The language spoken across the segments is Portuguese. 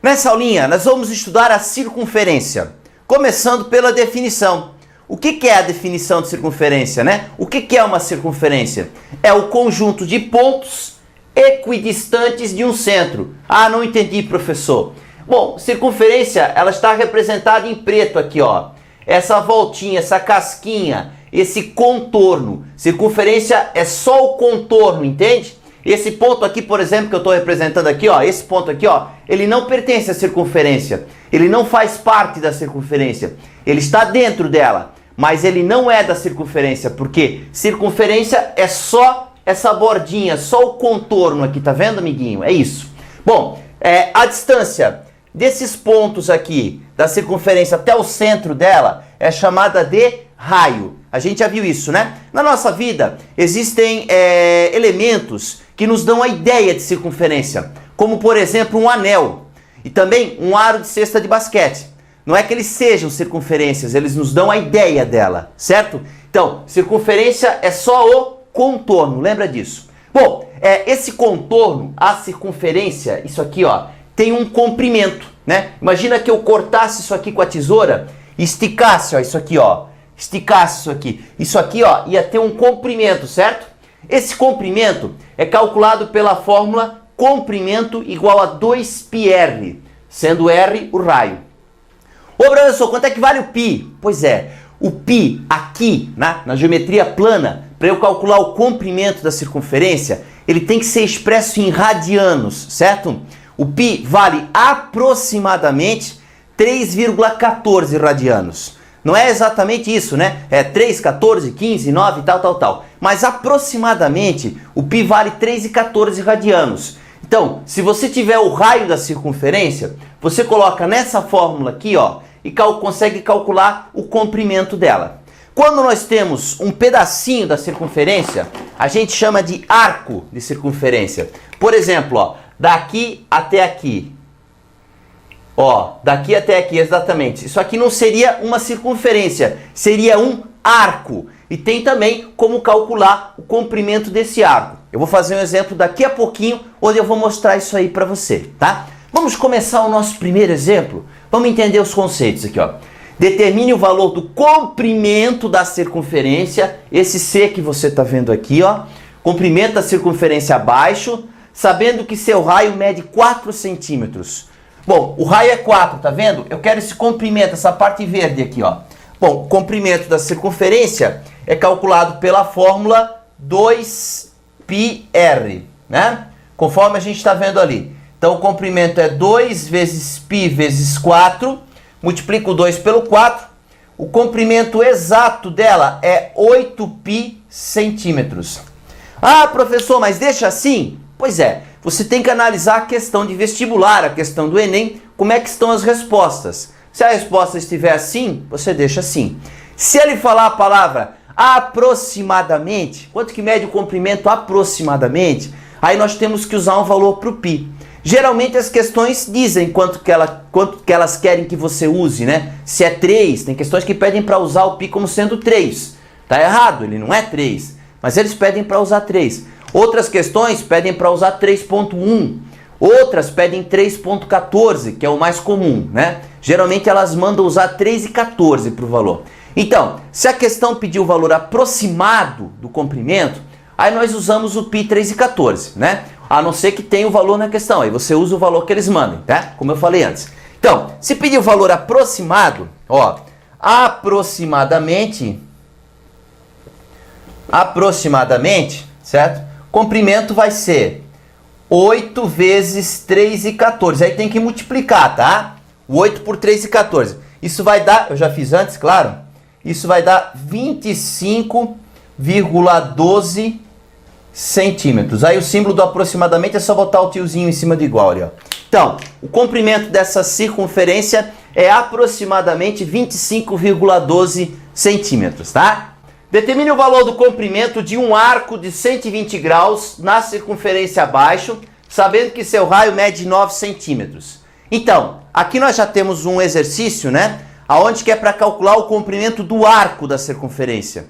Nessa aulinha, nós vamos estudar a circunferência, começando pela definição. O que é a definição de circunferência, né? O que é uma circunferência? É o conjunto de pontos equidistantes de um centro. Ah, não entendi, professor. Bom, circunferência, ela está representada em preto aqui, ó. Essa voltinha, essa casquinha, esse contorno. Circunferência é só o contorno, entende? Esse ponto aqui, por exemplo, que eu estou representando aqui, ó, esse ponto aqui, ó, ele não pertence à circunferência. Ele não faz parte da circunferência. Ele está dentro dela, mas ele não é da circunferência, porque circunferência é só essa bordinha, só o contorno aqui, tá vendo, amiguinho? É isso. Bom, a distância desses pontos aqui, da circunferência até o centro dela, é chamada de raio. A gente já viu isso, né? Na nossa vida, existem elementos que nos dão a ideia de circunferência, como, por exemplo, um anel e também um aro de cesta de basquete. Não é que eles sejam circunferências, eles nos dão a ideia dela, certo? Então, circunferência é só o contorno, lembra disso? Bom, esse contorno, a circunferência, isso aqui, ó, tem um comprimento, né? Imagina que eu cortasse isso aqui com a tesoura e esticasse, ó, isso aqui, ó. Esticasse isso aqui. Isso aqui, ó, ia ter um comprimento, certo? Esse comprimento é calculado pela fórmula comprimento igual a 2πr, sendo r o raio. Ô, professor, quanto é que vale o π? Pois é, o π aqui, na geometria plana, para eu calcular o comprimento da circunferência, ele tem que ser expresso em radianos, certo? O π vale aproximadamente 3,14 radianos. Não é exatamente isso, né? É 3, 14, 15, 9, tal. Mas aproximadamente o π vale 3,14 radianos. Então, se você tiver o raio da circunferência, você coloca nessa fórmula aqui, ó, e consegue calcular o comprimento dela. Quando nós temos um pedacinho da circunferência, a gente chama de arco de circunferência. Por exemplo, ó, daqui até aqui. Ó, daqui até aqui, exatamente. Isso aqui não seria uma circunferência, seria um arco. E tem também como calcular o comprimento desse arco. Eu vou fazer um exemplo daqui a pouquinho, onde eu vou mostrar isso aí para você, tá? Vamos começar o nosso primeiro exemplo? Vamos entender os conceitos aqui, ó. Determine o valor do comprimento da circunferência, esse C que você está vendo aqui, ó. Comprimento da circunferência abaixo, sabendo que seu raio mede 4 centímetros. Bom, o raio é 4, tá vendo? Eu quero esse comprimento, essa parte verde aqui, ó. Bom, o comprimento da circunferência é calculado pela fórmula 2πr, né? Conforme a gente está vendo ali. Então, o comprimento é 2 vezes π vezes 4, multiplico 2 pelo 4. O comprimento exato dela é 8π centímetros. Ah, professor, mas deixa assim? Pois é. Você tem que analisar a questão de vestibular, a questão do Enem, como é que estão as respostas. Se a resposta estiver assim, você deixa assim. Se ele falar a palavra aproximadamente, quanto que mede o comprimento aproximadamente, aí nós temos que usar um valor para o π. Geralmente as questões dizem quanto que elas querem que você use, né? Se é 3, tem questões que pedem para usar o π como sendo 3. Tá errado, ele não é 3, mas eles pedem para usar 3. Outras questões pedem para usar 3.1, outras pedem 3.14, que é o mais comum, né? Geralmente elas mandam usar 3,14 para o valor. Então, se a questão pedir o valor aproximado do comprimento, aí nós usamos o π 3,14, né? A não ser que tenha o valor na questão, aí você usa o valor que eles mandem, tá? Como eu falei antes. Então, se pedir o valor aproximado, ó, aproximadamente, certo? Comprimento vai ser 8 vezes 3,14. Aí tem que multiplicar, tá? 8 por 3,14. Isso vai dar, eu já fiz antes, claro. Isso vai dar 25,12 centímetros. Aí o símbolo do aproximadamente é só botar o tiozinho em cima do igual ali, ó. Então, o comprimento dessa circunferência é aproximadamente 25,12 centímetros, tá? Determine o valor do comprimento de um arco de 120 graus na circunferência abaixo, sabendo que seu raio mede 9 centímetros. Então, aqui nós já temos um exercício, né? Aonde que é para calcular o comprimento do arco da circunferência.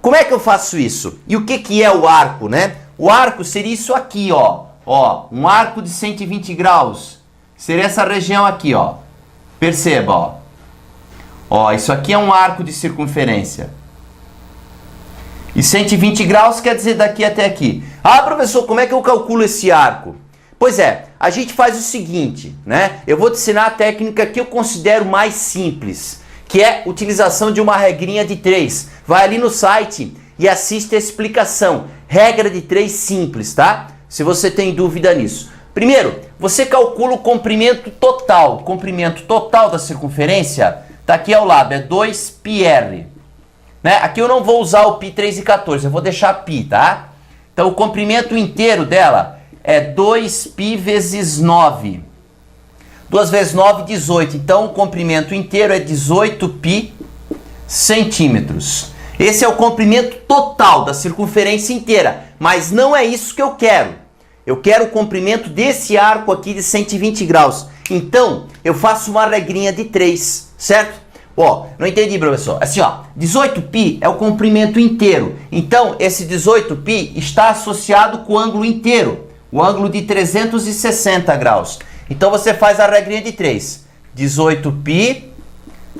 Como é que eu faço isso? E o que é o arco, né? O arco seria isso aqui, ó. Ó, um arco de 120 graus. seria essa região aqui, ó. Perceba, ó. Ó, isso aqui é um arco de circunferência. E 120 graus quer dizer daqui até aqui. Ah, professor, como é que eu calculo esse arco? Pois é, a gente faz o seguinte, né? Eu vou te ensinar a técnica que eu considero mais simples, que é a utilização de uma regrinha de 3. Vai ali no site e assiste a explicação. Regra de 3 simples, tá? Se você tem dúvida nisso. Primeiro, você calcula o comprimento total. O comprimento total da circunferência, tá aqui ao lado, é 2πr. Né? Aqui eu não vou usar o π 3 e 14, eu vou deixar π, tá? Então o comprimento inteiro dela é 2π vezes 9. 2 vezes 9, 18. Então o comprimento inteiro é 18π centímetros. Esse é o comprimento total da circunferência inteira. Mas não é isso que eu quero. Eu quero o comprimento desse arco aqui de 120 graus. Então eu faço uma regrinha de 3, certo? Ó, não entendi, professor. Assim, ó, 18π é o comprimento inteiro. Então, esse 18π está associado com o ângulo inteiro. O ângulo de 360 graus. Então, você faz a regrinha de 3. 18π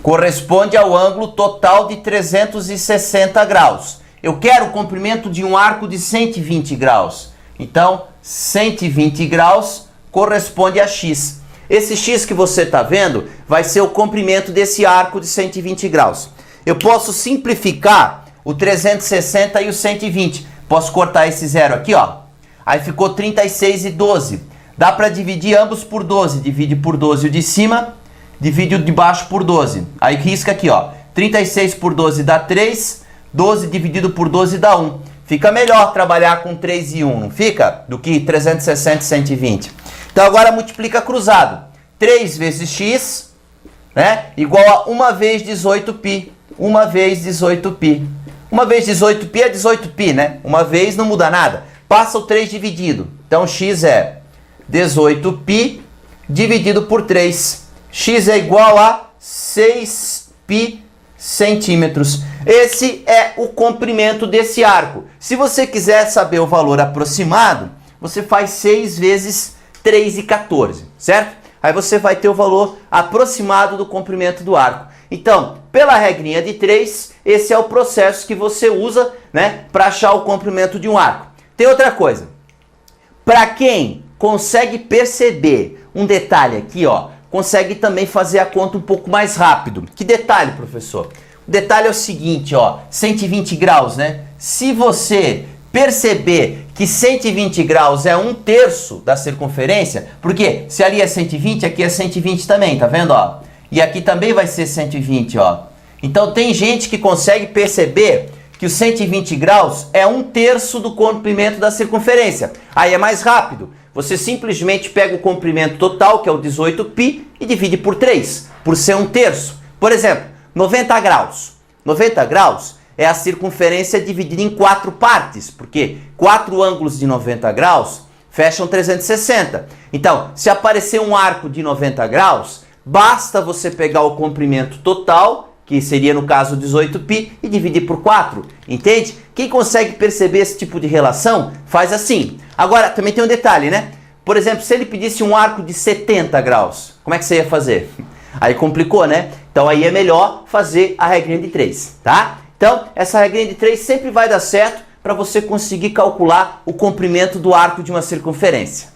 corresponde ao ângulo total de 360 graus. Eu quero o comprimento de um arco de 120 graus. Então, 120 graus corresponde a x. Esse x que você está vendo vai ser o comprimento desse arco de 120 graus. Eu posso simplificar o 360 e o 120. Posso cortar esse zero aqui, ó. Aí ficou 36 e 12. Dá para dividir ambos por 12. Divide por 12 o de cima, divide o de baixo por 12. Aí risca aqui, ó. 36 por 12 dá 3, 12 dividido por 12 dá 1. Fica melhor trabalhar com 3 e 1, não fica? Do que 360 e 120. Então agora multiplica cruzado. 3 vezes x, né, igual a 1 vez 18π. 1 vez 18π. 1 vez 18π é 18π, né? Uma vez não muda nada. Passa o 3 dividido. Então x é 18π dividido por 3. X é igual a 6π centímetros. Esse é o comprimento desse arco. Se você quiser saber o valor aproximado, você faz 6 vezes 3 e 14, certo? Aí você vai ter o valor aproximado do comprimento do arco. Então, pela regrinha de 3, esse é o processo que você usa, né, para achar o comprimento de um arco. Tem outra coisa. Para quem consegue perceber um detalhe aqui, ó, consegue também fazer a conta um pouco mais rápido. Que detalhe, professor? O detalhe é o seguinte, ó, 120 graus, né? Se você perceber que 120 graus é 1/3 da circunferência, porque se ali é 120, aqui é 120 também, tá vendo, ó? E aqui também vai ser 120, ó. Então tem gente que consegue perceber que os 120 graus é 1/3 do comprimento da circunferência. Aí é mais rápido. Você simplesmente pega o comprimento total, que é o 18π, e divide por 3, por ser 1/3. Por exemplo, 90 graus. 90 graus é a circunferência dividida em 4 partes, porque 4 ângulos de 90 graus fecham 360. Então, se aparecer um arco de 90 graus, basta você pegar o comprimento total, que seria no caso 18π, e dividir por 4, entende? Quem consegue perceber esse tipo de relação, faz assim. Agora, também tem um detalhe, né? Por exemplo, se ele pedisse um arco de 70 graus, como é que você ia fazer? Aí complicou, né? Então aí é melhor fazer a regrinha de 3, tá? Então, essa regrinha de 3 sempre vai dar certo para você conseguir calcular o comprimento do arco de uma circunferência.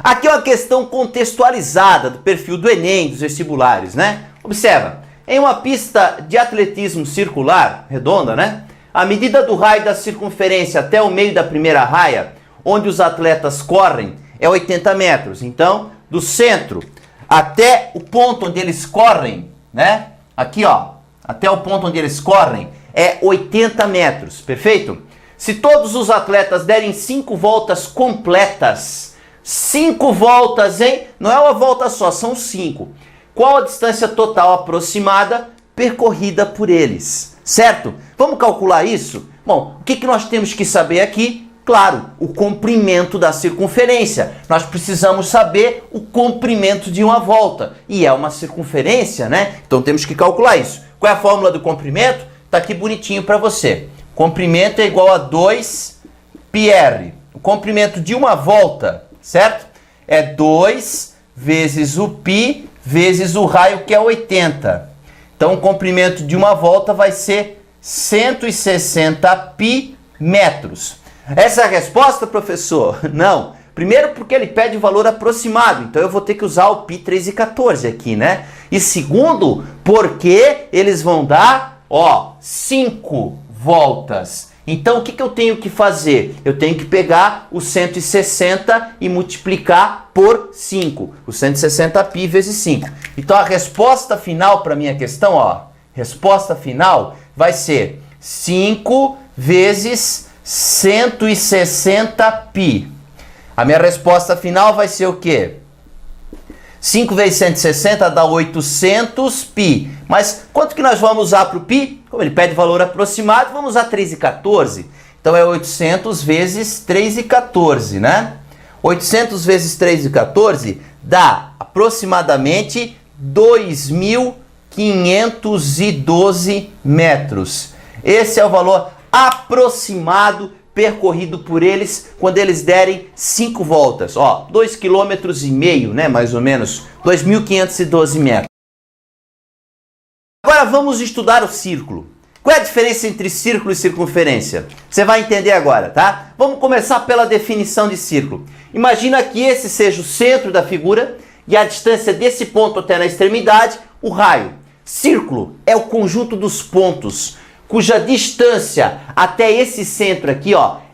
Aqui é uma questão contextualizada do perfil do Enem, dos vestibulares, né? Observa, em uma pista de atletismo circular, redonda, né? A medida do raio da circunferência até o meio da primeira raia, onde os atletas correm, é 80 metros. Então, do centro até o ponto onde eles correm, né? Aqui, ó, até o ponto onde eles correm, é 80 metros, perfeito? Se todos os atletas derem 5 voltas completas, 5 voltas, hein? Não é uma volta só, são 5. Qual a distância total aproximada percorrida por eles? Certo? Vamos calcular isso? Bom, o que nós temos que saber aqui? Claro, o comprimento da circunferência. Nós precisamos saber o comprimento de uma volta. E é uma circunferência, né? Então temos que calcular isso. Qual é a fórmula do comprimento? Tá aqui bonitinho para você. Comprimento é igual a 2πr. O comprimento de uma volta, certo? É 2 vezes o π vezes o raio, que é 80. Então, o comprimento de uma volta vai ser 160 π metros. Essa é a resposta, professor? Não. Primeiro, porque ele pede o valor aproximado, então eu vou ter que usar o π 3,14 aqui, né? E segundo, porque eles vão dar, 5 voltas. Então, o que eu tenho que fazer? Eu tenho que pegar o 160 e multiplicar por 5. O 160 π vezes 5. Então, a resposta final para a minha questão, resposta final vai ser 5 vezes 160 π. A minha resposta final vai ser o quê? 5 vezes 160 dá 800 π. Mas quanto que nós vamos usar para o π? Como ele pede valor aproximado, vamos usar 3,14. Então é 800 vezes 3,14, né? 800 vezes 3,14 dá aproximadamente 2.512 metros. Esse é o valor aproximado percorrido por eles quando eles derem 5 voltas. 2,5 km, né, mais ou menos, 2.512 metros. Agora vamos estudar o círculo. Qual é a diferença entre círculo e circunferência? Você vai entender agora, tá? Vamos começar pela definição de círculo. Imagina que esse seja o centro da figura e a distância desse ponto até na extremidade, o raio. Círculo é o conjunto dos pontos cuja distância até esse centro aqui,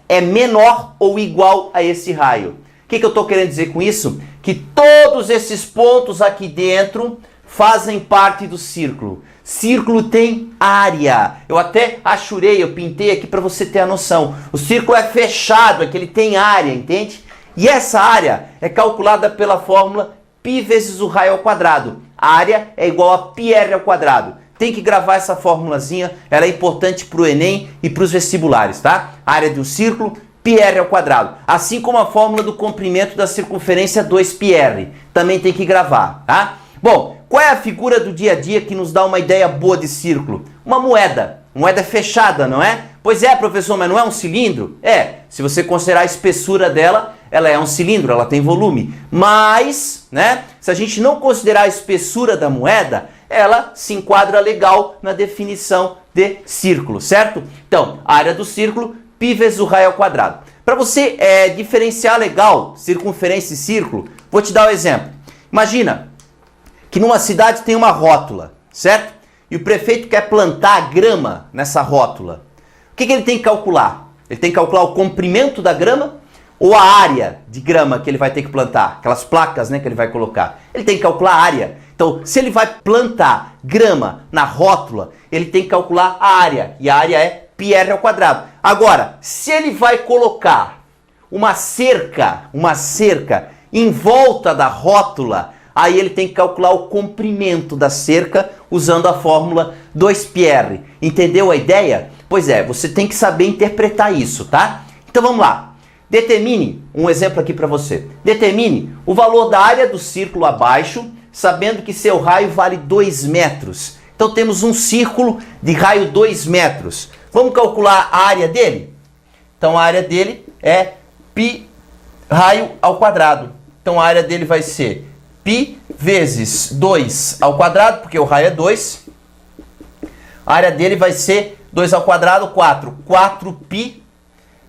é menor ou igual a esse raio. O que eu estou querendo dizer com isso? Que todos esses pontos aqui dentro fazem parte do círculo. Círculo tem área. Eu até achurei, eu pintei aqui para você ter a noção. O círculo é fechado, é que ele tem área, entende? E essa área é calculada pela fórmula π vezes o raio ao quadrado. A área é igual a πr ao quadrado. Tem que gravar essa formulazinha, ela é importante para o Enem e para os vestibulares, tá? A área do círculo, πr ao quadrado. Assim como a fórmula do comprimento da circunferência 2πr. Também tem que gravar, tá? Bom, qual é a figura do dia a dia que nos dá uma ideia boa de círculo? Uma moeda. Moeda fechada, não é? Pois é, professor, mas não é um cilindro? É, se você considerar a espessura dela, ela é um cilindro, ela tem volume. Mas, né, se a gente não considerar a espessura da moeda, ela se enquadra legal na definição de círculo, certo? Então, a área do círculo, π vezes o raio ao quadrado. Para você diferenciar legal circunferência e círculo, vou te dar um exemplo. Imagina que numa cidade tem uma rótula, certo? E o prefeito quer plantar grama nessa rótula. O que ele tem que calcular? Ele tem que calcular o comprimento da grama ou a área de grama que ele vai ter que plantar? Aquelas placas, né, que ele vai colocar. Ele tem que calcular a área. Então, se ele vai plantar grama na rótula, ele tem que calcular a área. E a área é πr ao quadrado. Agora, se ele vai colocar uma cerca em volta da rótula, aí ele tem que calcular o comprimento da cerca usando a fórmula 2πr. Entendeu a ideia? Pois é, você tem que saber interpretar isso, tá? Então vamos lá. Determine, um exemplo aqui para você. Determine o valor da área do círculo abaixo, sabendo que seu raio vale 2 metros. Então temos um círculo de raio 2 metros. Vamos calcular a área dele? Então a área dele é π raio ao quadrado. Então a área dele vai ser π vezes 2 ao quadrado, porque o raio é 2. A área dele vai ser 2 ao quadrado, 4. 4π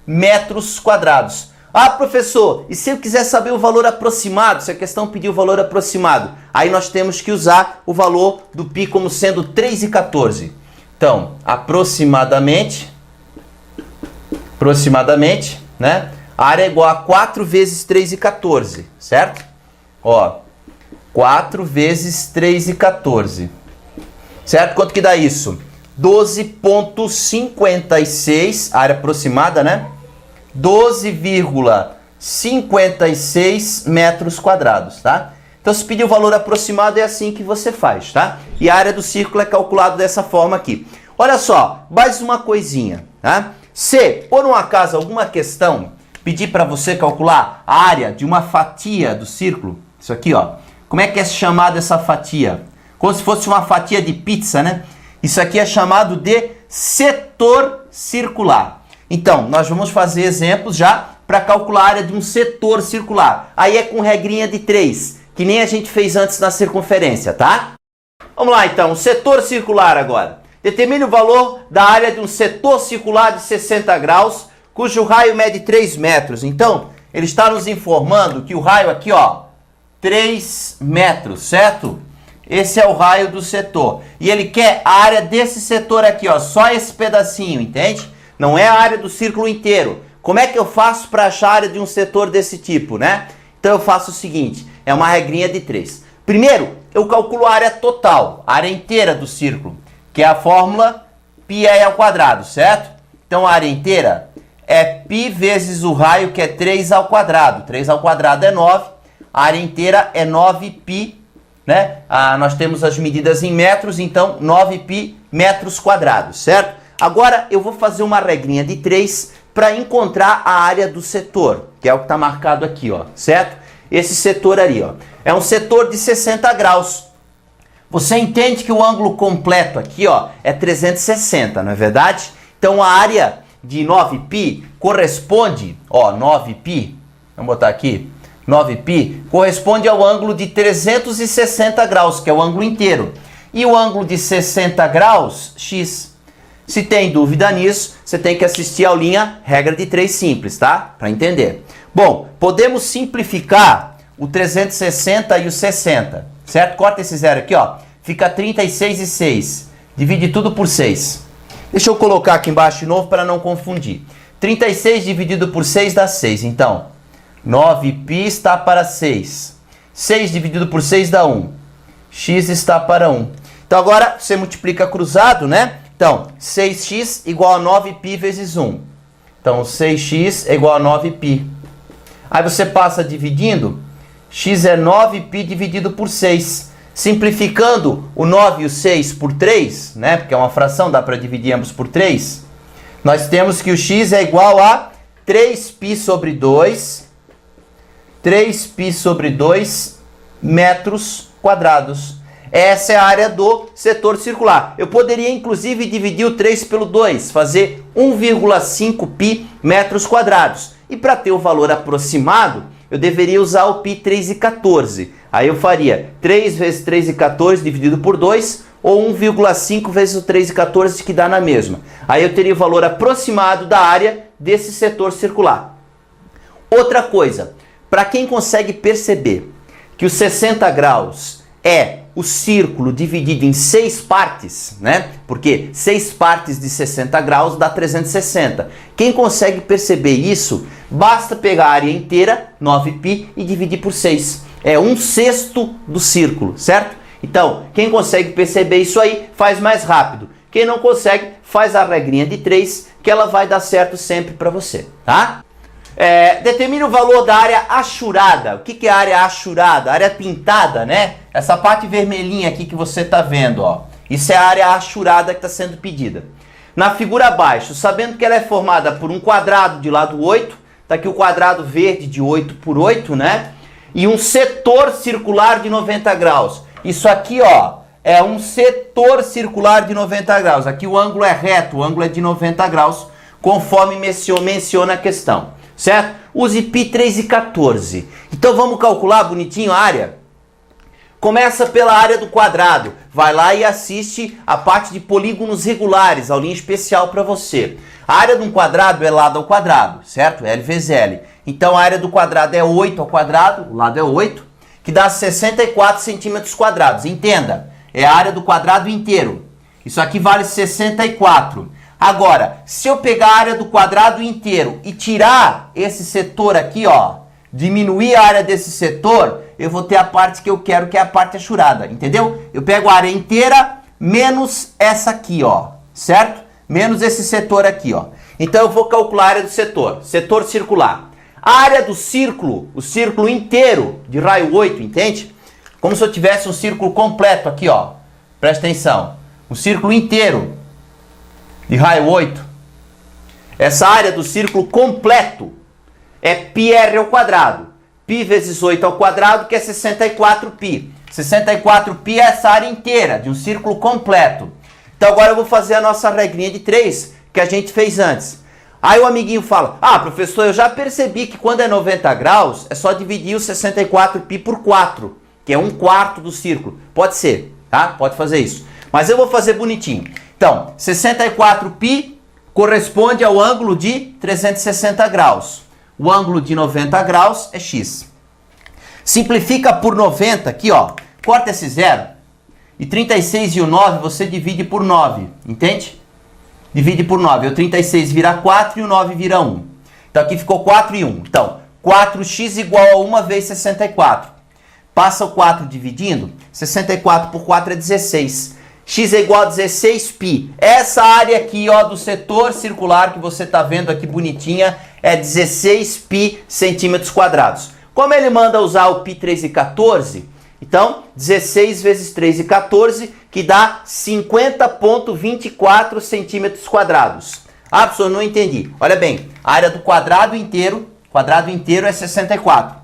metros quadrados. Ah, professor, e se eu quiser saber o valor aproximado, se a questão pedir o valor aproximado, aí nós temos que usar o valor do π como sendo 3,14. Então, aproximadamente, né? A área é igual a 4 vezes 3,14, certo? 4 vezes 3,14. Certo? Quanto que dá isso? 12,56, área aproximada, né? 12,56 metros quadrados, tá? Então, se pedir o valor aproximado, é assim que você faz, tá? E a área do círculo é calculada dessa forma aqui. Olha só, mais uma coisinha, tá? Se, por um acaso, alguma questão pedir para você calcular a área de uma fatia do círculo, isso aqui, como é que é chamada essa fatia? Como se fosse uma fatia de pizza, né? Isso aqui é chamado de setor circular. Então, nós vamos fazer exemplos já para calcular a área de um setor circular. Aí é com regrinha de 3. que nem a gente fez antes na circunferência, tá? Vamos lá então, o setor circular agora. Determine o valor da área de um setor circular de 60 graus, cujo raio mede 3 metros. Então, ele está nos informando que o raio aqui, ó, 3 metros, certo? Esse é o raio do setor. E ele quer a área desse setor aqui, ó, só esse pedacinho, entende? Não é a área do círculo inteiro. Como é que eu faço para achar a área de um setor desse tipo, né? Então eu faço o seguinte, é uma regrinha de 3. Primeiro, eu calculo a área total, a área inteira do círculo, que é a fórmula πr ao quadrado, certo? Então a área inteira é π vezes o raio, que é 3 ao quadrado. 3 ao quadrado é 9, a área inteira é 9π, né? Nós temos as medidas em metros, então 9π metros quadrados, certo? Agora eu vou fazer uma regrinha de 3 para encontrar a área do setor, que é o que está marcado aqui, ó, certo? Esse setor ali, ó, é um setor de 60 graus. Você entende que o ângulo completo aqui, ó, é 360, não é verdade? Então a área de 9π corresponde, ó, 9π, vamos botar aqui, 9π corresponde ao ângulo de 360 graus, que é o ângulo inteiro. E o ângulo de 60 graus, x. Se tem dúvida nisso, você tem que assistir a aulinha regra de 3 simples, tá? Para entender. Bom, podemos simplificar o 360 e o 60, certo? Corta esse zero aqui, ó. Fica 36 e 6. Divide tudo por 6. Deixa eu colocar aqui embaixo de novo para não confundir. 36 dividido por 6 dá 6. Então, 9π está para 6. 6 dividido por 6 dá 1. X está para 1. Então agora você multiplica cruzado, né? Então, 6x igual a 9π vezes 1. Então, 6x é igual a 9π. Aí você passa dividindo, x é 9π dividido por 6. Simplificando o 9 e o 6 por 3, né? Porque é uma fração, dá para dividir ambos por 3. Nós temos que o x é igual a 3π sobre 2. 3π sobre 2 metros quadrados. Essa é a área do setor circular. Eu poderia, inclusive, dividir o 3 pelo 2, fazer 1,5π metros quadrados. E para ter o valor aproximado, eu deveria usar o π 3,14. Aí eu faria 3 vezes 3,14 dividido por 2, ou 1,5 vezes o 3,14, que dá na mesma. Aí eu teria o valor aproximado da área desse setor circular. Outra coisa, para quem consegue perceber que os 60 graus é o círculo dividido em 6 partes, né? Porque 6 partes de 60 graus dá 360. Quem consegue perceber isso, basta pegar a área inteira, 9π, e dividir por 6. É 1/6 do círculo, certo? Então, quem consegue perceber isso aí, faz mais rápido. Quem não consegue, faz a regrinha de 3, que ela vai dar certo sempre para você, tá? Determine o valor da área achurada. O que é a área achurada? A área pintada, né? Essa parte vermelhinha aqui que você está vendo, ó. Isso é a área achurada que está sendo pedida. Na figura abaixo, sabendo que ela é formada por um quadrado de lado 8, tá aqui o quadrado verde de 8 por 8, né? E um setor circular de 90 graus. Isso aqui, ó, é um setor circular de 90 graus. Aqui o ângulo é reto, o ângulo é de 90 graus, conforme menciona a questão. Certo? Use π 3,14. Então vamos calcular bonitinho a área? Começa pela área do quadrado. Vai lá e assiste a parte de polígonos regulares, aulinha especial para você. A área de um quadrado é lado ao quadrado, certo? L vezes L. Então a área do quadrado é 8 ao quadrado, o lado é 8, que dá 64 centímetros quadrados. Entenda, é a área do quadrado inteiro. Isso aqui vale 64. Agora, se eu pegar a área do quadrado inteiro e tirar esse setor aqui, ó, diminuir a área desse setor, eu vou ter a parte que eu quero, que é a parte achurada, entendeu? Eu pego a área inteira menos essa aqui, ó, certo? Menos esse setor aqui, ó. Então eu vou calcular a área do setor circular. A área do círculo, o círculo inteiro de raio 8, entende? Como se eu tivesse um círculo completo aqui, ó. Presta atenção. Um círculo inteiro de raio 8, essa área do círculo completo é πr ao quadrado. Π vezes 8 ao quadrado, que é 64π. 64π é essa área inteira de um círculo completo. Então agora eu vou fazer a nossa regrinha de 3, que a gente fez antes. Aí o amiguinho fala, professor, eu já percebi que quando é 90 graus, é só dividir o 64π por 4. que é 1/4 do círculo. Pode ser, tá? Pode fazer isso. Mas eu vou fazer bonitinho. Então, 64π corresponde ao ângulo de 360 graus. O ângulo de 90 graus é x. Simplifica por 90 aqui, ó. Corta esse zero. E 36 e o 9 você divide por 9, entende? Divide por 9. O 36 vira 4 e o 9 vira 1. Então aqui ficou 4 e 1. Então, 4x igual a 1 vezes 64. Passa o 4 dividindo. 64 por 4 é 16. X é igual a 16π. Essa área aqui, ó, do setor circular que você está vendo aqui bonitinha é 16π centímetros quadrados. Como ele manda usar o π 3 e 14, então 16 vezes 3 e 14, que dá 50,24 centímetros quadrados. Ah, professor, não entendi. Olha bem, a área do quadrado inteiro é 64.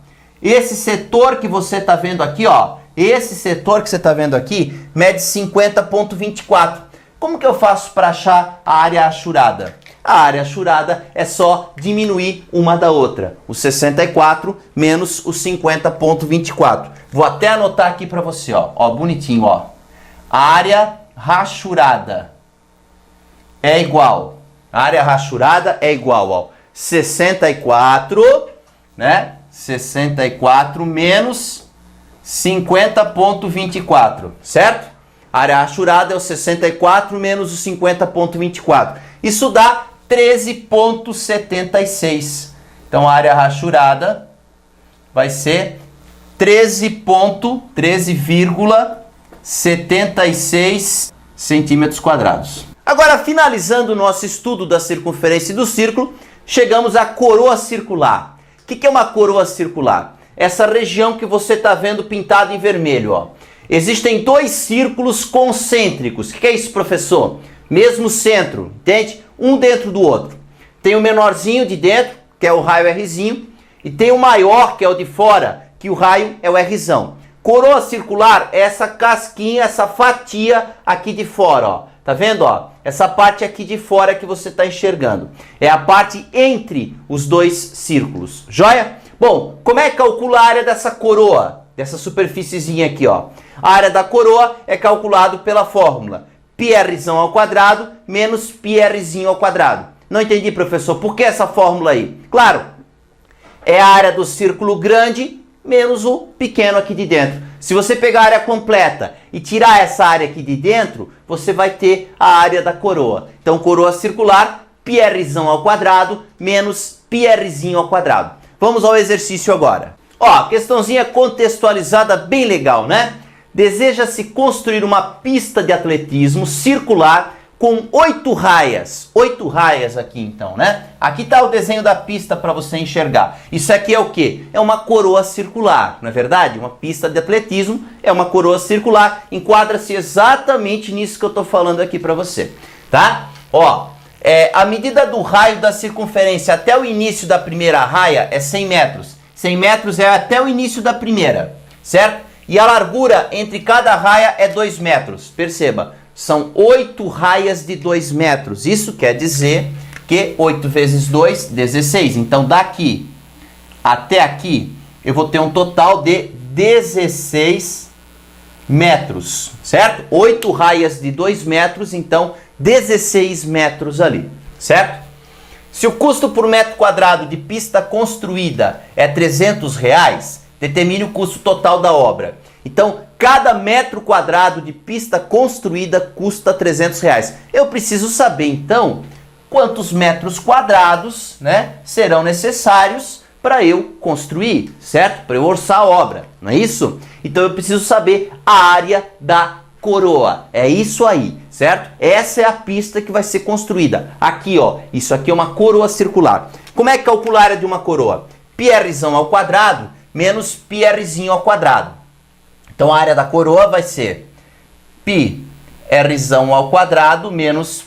Esse setor que você está vendo aqui, ó, esse setor que você está vendo aqui mede 50,24. Como que eu faço para achar a área achurada? A área achurada é só diminuir uma da outra. O 64 menos o 50,24. Vou até anotar aqui para você, ó. Ó, bonitinho, ó. A área rachurada é igual. A área rachurada é igual, ó. 64, né? 64 menos 50,24, certo? A área rachurada é o 64 menos o 50,24. Isso dá 13,76. Então a área rachurada vai ser 13,76 centímetros quadrados. Agora, finalizando o nosso estudo da circunferência do círculo, chegamos à coroa circular. O que é uma coroa circular? Essa região que você está vendo pintada em vermelho, ó. Existem dois círculos concêntricos. O que é isso, professor? Mesmo centro, entende? Um dentro do outro. Tem o menorzinho de dentro, que é o raio Rzinho, e tem o maior, que é o de fora, que o raio é o Rzão. Coroa circular é essa casquinha, essa fatia aqui de fora, ó. Tá vendo, ó? Essa parte aqui de fora que você está enxergando. É a parte entre os dois círculos. Joia? Bom, como é que calcula a área dessa coroa? Dessa superfíciezinha aqui, ó. A área da coroa é calculado pela fórmula πr ao quadrado menos πrzinho ao quadrado. Não entendi, professor. Por que essa fórmula aí? Claro, é a área do círculo grande menos o pequeno aqui de dentro. Se você pegar a área completa e tirar essa área aqui de dentro, você vai ter a área da coroa. Então, coroa circular, πr ao quadrado menos πrzinho ao quadrado. Vamos ao exercício agora. Ó, questãozinha contextualizada bem legal, né? Deseja-se construir uma pista de atletismo circular com 8 raias. 8 raias aqui então, né? Aqui está o desenho da pista para você enxergar. Isso aqui é o quê? É uma coroa circular, não é verdade? Uma pista de atletismo é uma coroa circular. Enquadra-se exatamente nisso que eu estou falando aqui para você, tá? Ó, a medida do raio da circunferência até o início da primeira raia é 100 metros. 100 metros é até o início da primeira, certo? E a largura entre cada raia é 2 metros. Perceba, são 8 raias de 2 metros. Isso quer dizer que 8 vezes 2, 16. Então, daqui até aqui, eu vou ter um total de 16 metros, certo? 8 raias de 2 metros, então 16 metros ali, certo? Se o custo por metro quadrado de pista construída é R$300, determine o custo total da obra. Então, cada metro quadrado de pista construída custa R$300. Eu preciso saber, então, quantos metros quadrados, né, serão necessários para eu construir, certo? Para eu orçar a obra, não é isso? Então, eu preciso saber a área da coroa. É isso aí, certo? Essa é a pista que vai ser construída. Aqui, ó, isso aqui é uma coroa circular. Como é que calcula a área de uma coroa? πr ao quadrado menos πrzinho ao quadrado. Então, a área da coroa vai ser πr ao quadrado menos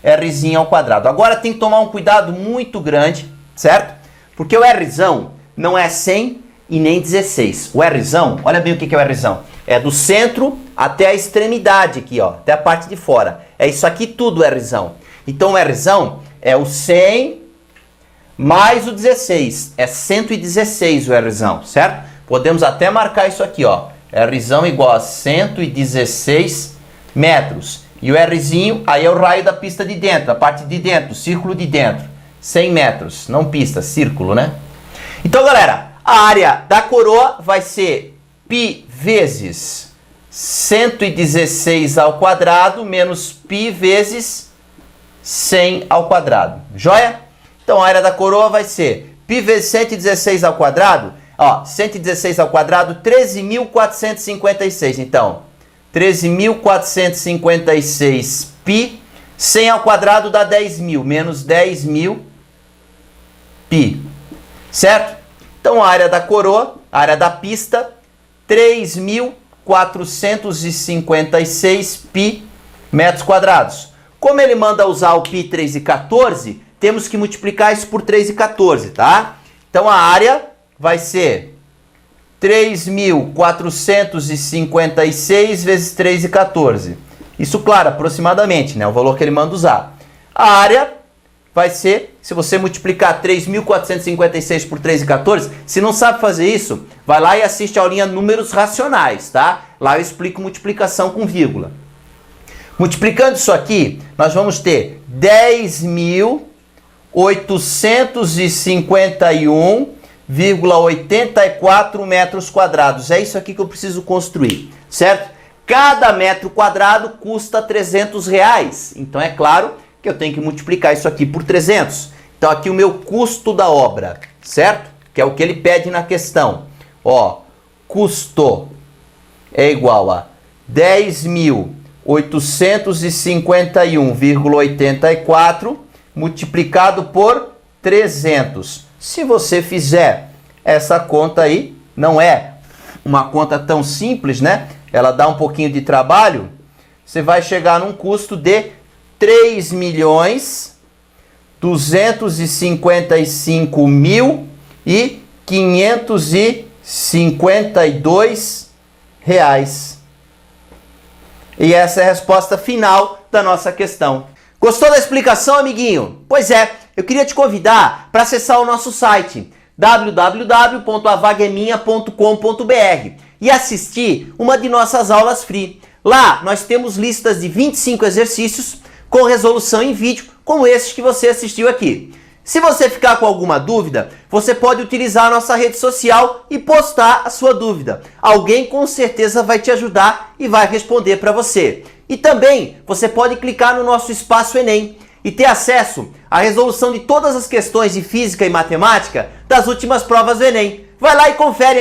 πrzinho ao quadrado. Agora, tem que tomar um cuidado muito grande, certo? Porque o Rzão não é 100 e nem 16. O Rzão, olha bem o que é o Rzão. É do centro até a extremidade aqui, ó, até a parte de fora. É isso aqui tudo, Rzão. Então, o Rzão é o 100 mais o 16. É 116 o Rzão, certo? Podemos até marcar isso aqui, ó. Rzão igual a 116 metros. E o Rzinho, aí é o raio da pista de dentro, a parte de dentro, o círculo de dentro. 100 metros, não pista, círculo, né? Então, galera, a área da coroa vai ser π vezes 116 ao quadrado menos π vezes 100 ao quadrado. Joia? Então, a área da coroa vai ser π vezes 116 ao quadrado. Ó, 116 ao quadrado, 13.456. Então, 13.456 π. 100 ao quadrado dá 10.000, menos 10.000 π. Certo? Então, a área da coroa, a área da pista, 3.456 π metros quadrados. Como ele manda usar o π 3,14, temos que multiplicar isso por 3,14, tá? Então, a área vai ser 3.456 vezes 3,14. Isso, claro, aproximadamente, né? O valor que ele manda usar. A área vai ser, se você multiplicar 3.456 por 3,14, se não sabe fazer isso, vai lá e assiste a aulinha Números Racionais, tá? Lá eu explico multiplicação com vírgula. Multiplicando isso aqui, nós vamos ter 10.851,84 metros quadrados. É isso aqui que eu preciso construir, certo? Cada metro quadrado custa R$300. Então é claro que eu tenho que multiplicar isso aqui por 300. Então aqui o meu custo da obra, certo? Que é o que ele pede na questão. Ó, custo é igual a 10.851,84 multiplicado por 300. Se você fizer essa conta aí, não é uma conta tão simples, né? Ela dá um pouquinho de trabalho. Você vai chegar num custo de R$3.255.552. E essa é a resposta final da nossa questão. Gostou da explicação, amiguinho? Pois é, eu queria te convidar para acessar o nosso site www.avagaeminha.com.br e assistir uma de nossas aulas free. Lá nós temos listas de 25 exercícios com resolução em vídeo, como esses que você assistiu aqui. Se você ficar com alguma dúvida, você pode utilizar a nossa rede social e postar a sua dúvida. Alguém com certeza vai te ajudar e vai responder para você. E também você pode clicar no nosso espaço Enem e ter acesso à resolução de todas as questões de física e matemática das últimas provas do Enem. Vai lá e confere.